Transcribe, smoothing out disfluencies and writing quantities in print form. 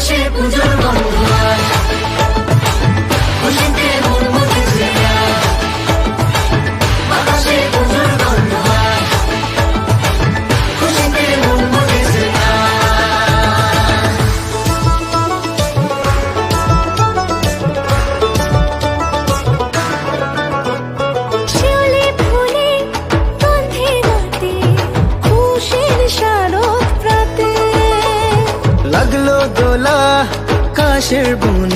বাতাসে পুজোর গন্ধ আজ, খুশিতে মন মুখেছে আজ। বাতাসে পুজোর গন্ধ আজ, খুশিতে মন মুখেছে আজ। শিউলি ফুলে গন্ধে রাতে, খুশির শারদ প্রাতে। লাগলো দোলা কাশের বুন